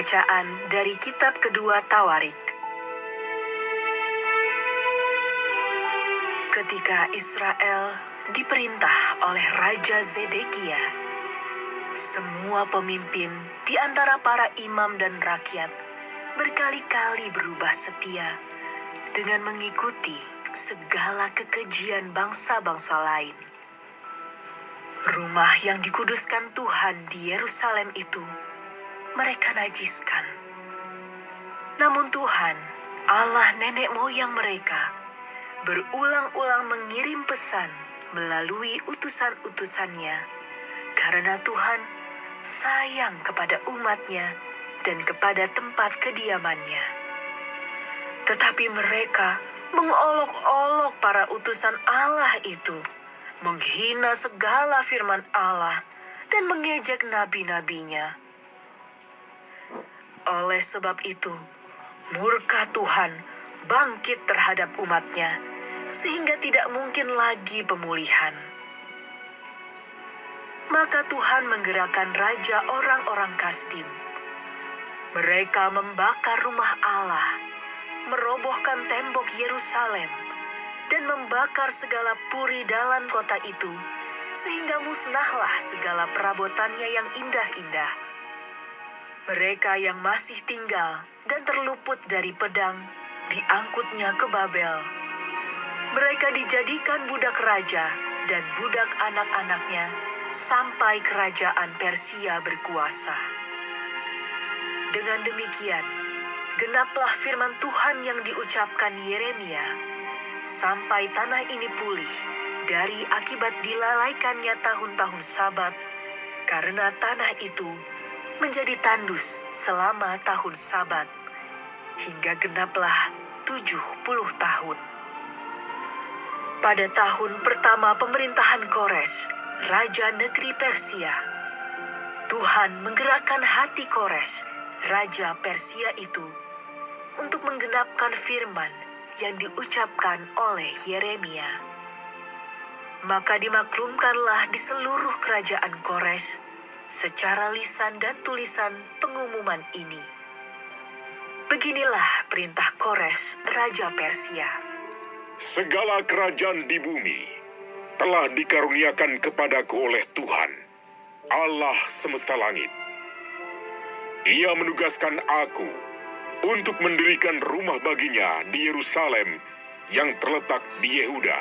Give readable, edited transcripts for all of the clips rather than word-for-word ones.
Bacaan dari Kitab Kedua Tawarik. Ketika Israel diperintah oleh Raja Zedekia, semua pemimpin di antara para imam dan rakyat berkali-kali berubah setia dengan mengikuti segala kekejian bangsa-bangsa lain. Rumah yang dikuduskan Tuhan di Yerusalem itu mereka najiskan. Namun Tuhan, Allah nenek moyang mereka, berulang-ulang mengirim pesan melalui utusan-utusannya, karena Tuhan sayang kepada umatnya dan kepada tempat kediamannya. Tetapi mereka mengolok-olok para utusan Allah itu, menghina segala firman Allah dan mengejek nabi-nabinya. Oleh sebab itu, murka Tuhan bangkit terhadap umatnya, sehingga tidak mungkin lagi pemulihan. Maka Tuhan menggerakkan raja orang-orang Kasdim. Mereka membakar rumah Allah, merobohkan tembok Yerusalem, dan membakar segala puri dalam kota itu, sehingga musnahlah segala perabotannya yang indah-indah. Mereka yang masih tinggal dan terluput dari pedang diangkutnya ke Babel. Mereka dijadikan budak raja dan budak anak-anaknya sampai kerajaan Persia berkuasa. Dengan demikian, genaplah firman Tuhan yang diucapkan Yeremia, sampai tanah ini pulih dari akibat dilalaikannya tahun-tahun Sabat, karena tanah itu menjadi tandus selama tahun Sabat, hingga genaplah 70 tahun. Pada tahun pertama pemerintahan Kores, Raja Negeri Persia, Tuhan menggerakkan hati Kores, Raja Persia itu, untuk menggenapkan firman yang diucapkan oleh Yeremia. Maka dimaklumkanlah di seluruh kerajaan Kores, secara lisan dan tulisan pengumuman ini. Beginilah perintah Kores, Raja Persia. Segala kerajaan di bumi telah dikaruniakan kepadaku oleh Tuhan, Allah semesta langit. Ia menugaskan aku untuk mendirikan rumah baginya di Yerusalem yang terletak di Yehuda.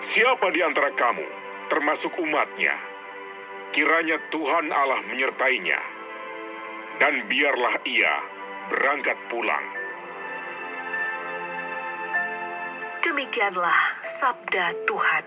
Siapa di antara kamu, termasuk umatnya, kiranya Tuhan Allah menyertainya, dan biarlah ia berangkat pulang. Demikianlah sabda Tuhan.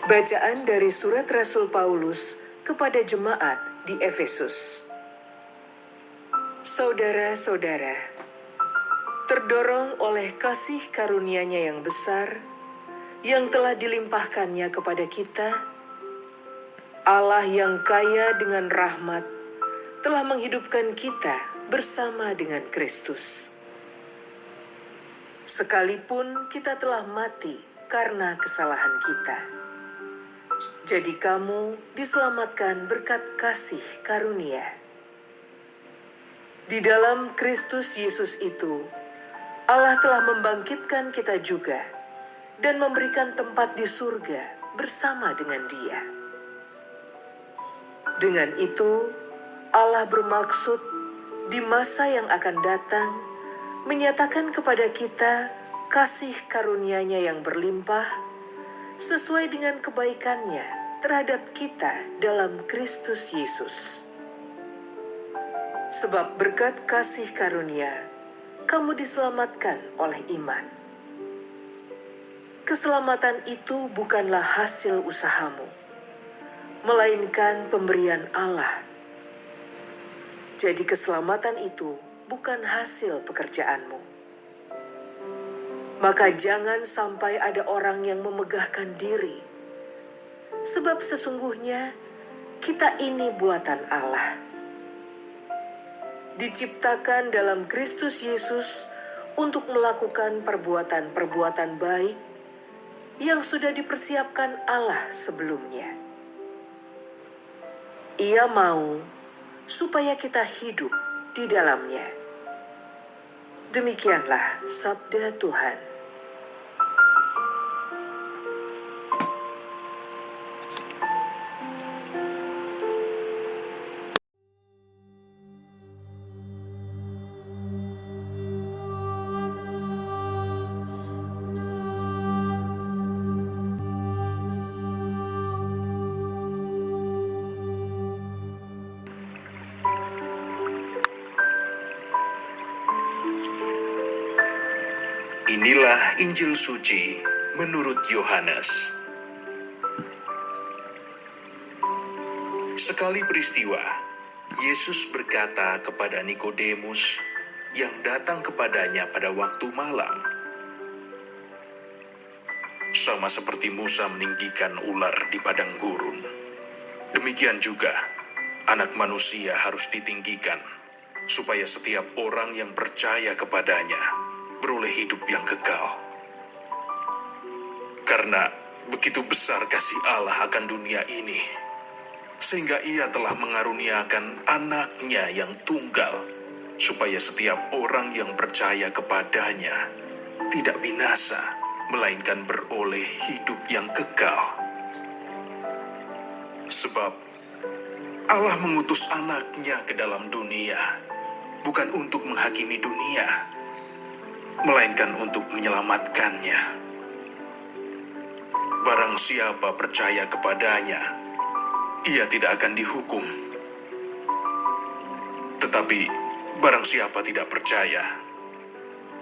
Bacaan dari surat Rasul Paulus kepada jemaat di Efesus. Saudara-saudara, terdorong oleh kasih karunia-Nya yang besar, yang telah dilimpahkannya kepada kita, Allah yang kaya dengan rahmat telah menghidupkan kita bersama dengan Kristus. Sekalipun kita telah mati karena kesalahan kita, jadi kamu diselamatkan berkat kasih karunia. Di dalam Kristus Yesus itu, Allah telah membangkitkan kita juga dan memberikan tempat di surga bersama dengan Dia. Dengan itu, Allah bermaksud di masa yang akan datang menyatakan kepada kita kasih karunia-Nya yang berlimpah sesuai dengan kebaikan-Nya terhadap kita dalam Kristus Yesus. Sebab berkat kasih karunia, kamu diselamatkan oleh iman. Keselamatan itu bukanlah hasil usahamu, melainkan pemberian Allah. Jadi keselamatan itu bukan hasil pekerjaanmu. Maka jangan sampai ada orang yang memegahkan diri, sebab sesungguhnya kita ini buatan Allah, diciptakan dalam Kristus Yesus untuk melakukan perbuatan-perbuatan baik yang sudah dipersiapkan Allah sebelumnya. Ia mau supaya kita hidup di dalamnya. Demikianlah sabda Tuhan. Inilah Injil suci menurut Yohanes. Sekali peristiwa, Yesus berkata kepada Nikodemus yang datang kepadanya pada waktu malam, "Sama seperti Musa meninggikan ular di padang gurun, demikian juga Anak Manusia harus ditinggikan, supaya setiap orang yang percaya kepadanya beroleh hidup yang kekal. Karena begitu besar kasih Allah akan dunia ini, sehingga Ia telah mengaruniakan Anaknya yang tunggal, supaya setiap orang yang percaya kepadanya tidak binasa, melainkan beroleh hidup yang kekal. Sebab Allah mengutus Anaknya ke dalam dunia, bukan untuk menghakimi dunia, melainkan untuk menyelamatkannya. Barang siapa percaya kepadanya, ia tidak akan dihukum. Tetapi barang siapa tidak percaya,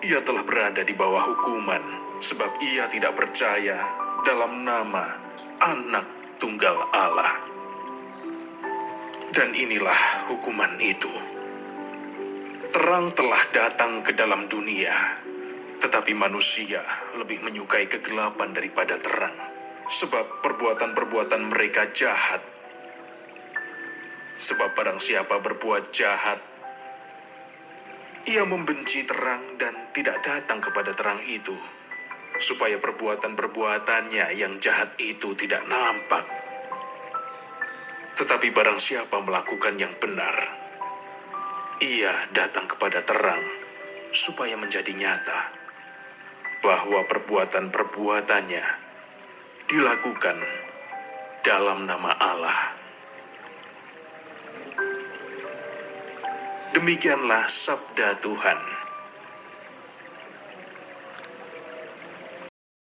ia telah berada di bawah hukuman, sebab ia tidak percaya dalam nama Anak Tunggal Allah. Dan inilah hukuman itu: terang telah datang ke dalam dunia, tetapi manusia lebih menyukai kegelapan daripada terang, sebab perbuatan-perbuatan mereka jahat. Sebab barang siapa berbuat jahat, ia membenci terang dan tidak datang kepada terang itu, supaya perbuatan-perbuatannya yang jahat itu tidak nampak. Tetapi barang siapa melakukan yang benar, ia datang kepada terang, supaya menjadi nyata bahwa perbuatan-perbuatannya dilakukan dalam nama Allah. Demikianlah sabda Tuhan.